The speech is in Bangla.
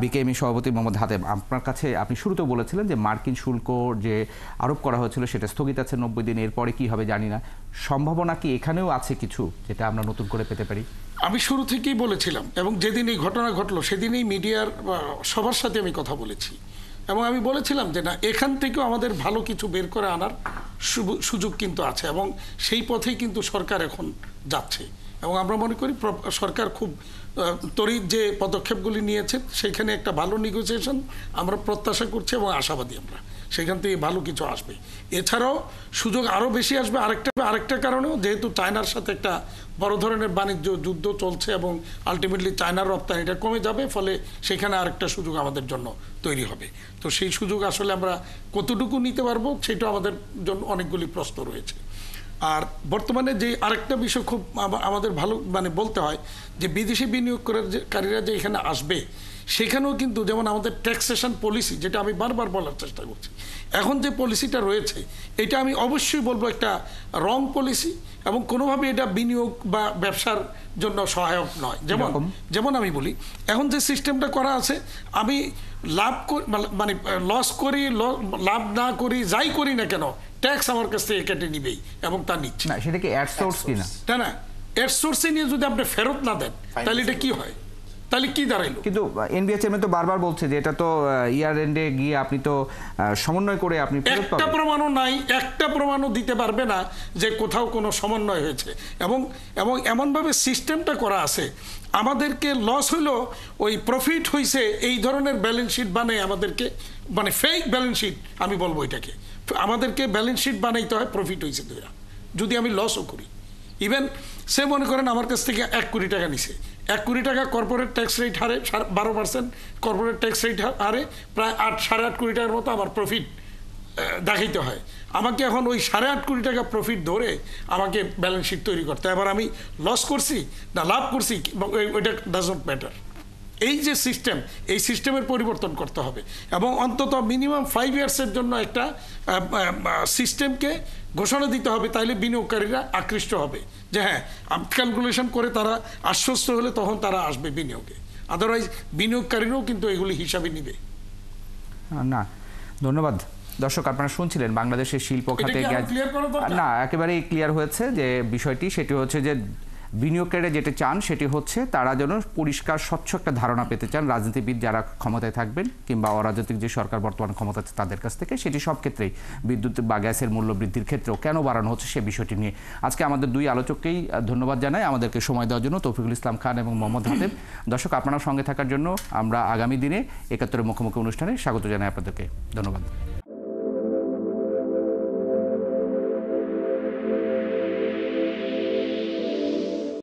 বিকেএমই সভাপতি মোহাম্মদ হাতেম, আপনার কাছে আপনি শুরুতেও বলেছিলেন যে মার্কিন শুল্ক যে আরোপ করা হয়েছিল সেটা স্থগিত আছে 90 দিন, এরপরে কি হবে জানি না। সম্ভাবনা কি এখানেও আছে কিছু যেটা আমরা নতুন করে পেতে পারি? আমি শুরু থেকেই বলেছিলাম এবং যেদিন এই ঘটনা ঘটলো সেদিনই মিডিয়ার সবার সাথে আমি কথা বলেছি এবং আমি বলেছিলাম যে না, এখান থেকেও আমাদের ভালো কিছু বের করে আনার সুযোগ কিন্তু আছে এবং সেই পথেই কিন্তু সরকার এখন যাচ্ছে এবং আমরা মনে করি সরকার খুব তড়িৎ যে পদক্ষেপগুলি নিয়েছে সেখানে একটা ভালো নেগোসিয়েশন আমরা প্রত্যাশা করছি এবং আশাবাদী আমরা সেখান থেকে ভালো কিছু আসবে। এছাড়াও সুযোগ আরও বেশি আসবে আরেকটা কারণেও, যেহেতু চায়নার সাথে একটা বড় ধরনের বাণিজ্য যুদ্ধ চলছে এবং আলটিমেটলি চায়নার রপ্তানিটা কমে যাবে, ফলে সেখানে আরেকটা সুযোগ আমাদের জন্য তৈরি হবে। তো সেই সুযোগ আসলে আমরা কতটুকু নিতে পারবো সেটা আমাদের জন্য অনেকগুলি প্রশ্ন রয়েছে। আর বর্তমানে যে আরেকটা বিষয় খুব আমাদের ভালো বলতে হয় যে বিদেশি বিনিয়োগকারীরা যে এখানে আসবে সেখানেও কিন্তু যেমন আমাদের ট্যাক্সেশন পলিসি, যেটা আমি বারবার বলার চেষ্টা করছি, এখন যে পলিসিটা রয়েছে এটা আমি অবশ্যই বলবো একটা রং পলিসি এবং কোনোভাবে এটা বিনিয়োগ বা ব্যবসার জন্য সহায়ক নয়। যেমন আমি বলি, এখন যে সিস্টেমটা করা আছে, আমি লাভ লস করি লাভ না করি যাই করি না কেন ট্যাক্স আমার কাছ থেকে কেটে নিবেই এবং তা নিচ্ছে না। সেটা কি অ্যাডসোর্স কিনা? না, অ্যাডসোর্সে নিয়ে যদি আপনি ফেরত না দেন তাহলে এটা কি হয়, তাহলে কি দাঁড়াইলো? কিন্তু এনবিআর চেয়ারম্যান তো বারবার বলছে যে এটা তো ইয়ার এন্ডে গিয়ে আপনি তো সমন্বয় করে আপনি একটা প্রমাণও নাই, একটা প্রমাণও দিতে পারবে না যে কোথাও কোনো সমন্বয় হয়েছে এবং এমনভাবে সিস্টেমটা করা আছে আমাদেরকে লস হইলো ওই প্রফিট হয়েছে এই ধরনের ব্যালেন্স শিট বানায় আমাদেরকে, ফেক ব্যালেন্স শিট আমি বলবো এটাকে, আমাদেরকে ব্যালেন্স শিট বানাইতে হয় প্রফিট হয়েছে ধরে, যদি আমি লসও করি। ইভেন সে মনে করেন আমার কাছ থেকে 1 কোটি টাকা নিছে, 1 কোটি টাকা কর্পোরেট ট্যাক্স রেট হারে 12% কর্পোরেট ট্যাক্স রেট হারে প্রায় 8-8.5 কোটি টাকার মতো আমার প্রফিট দেখাইতে হয়। আমাকে এখন ওই 8.5 কোটি টাকা প্রফিট ধরে আমাকে ব্যালেন্স শিট তৈরি করতে হয়। এবার আমি লস করছি না লাভ করছি ওইটা ডাজ নট ম্যাটার। এই যে সিস্টেম, এই সিস্টেমের পরিবর্তন করতে হবে এবং অন্তত মিনিমাম 5 ইয়ার্সের জন্য একটা সিস্টেমকে ঘোষণা দিতে হবে, তাইলে বিনিয়োগকারীরা আকৃষ্ট হবে যে হ্যাঁ, ক্যালকুলেশন করে তারা আশ্বস্ত হলে তখন তারা আসবে বিনিয়োগে, আদারওয়াইজ বিনিয়োগকারীরাও কিন্তু এগুলি হিসাবে নিবে না। ধন্যবাদ। দর্শক, আপনারা শুনছিলেন বাংলাদেশের শিল্প খাতে না একেবারেই ক্লিয়ার হয়েছে যে বিষয়টি, সেটি হচ্ছে যে বিনিয়োগকারীরা যেটা চান সেটি হচ্ছে তারা যেন পরিষ্কার স্বচ্ছ একটা ধারণা পেতে চান রাজনীতিবিদ যারা ক্ষমতায় থাকবেন কিংবা অরাজনৈতিক যে সরকার বর্তমান ক্ষমতা আছে তাদের কাছ থেকে, সেটি সব ক্ষেত্রেই বিদ্যুৎ বা গ্যাসের মূল্য বৃদ্ধির ক্ষেত্রেও কেন বাড়ানো হচ্ছে সে বিষয়টি নিয়ে আজকে আমাদের 2 আলোচককেই ধন্যবাদ জানাই আমাদেরকে সময় দেওয়ার জন্য, তৌফিকুল ইসলাম খান এবং মোহাম্মদ হাতেম। দর্শক, আপনারা সঙ্গে থাকার জন্য আমরা আগামী দিনে 71 মুখোমুখি অনুষ্ঠানে স্বাগত জানাই আপনাদেরকে। ধন্যবাদ।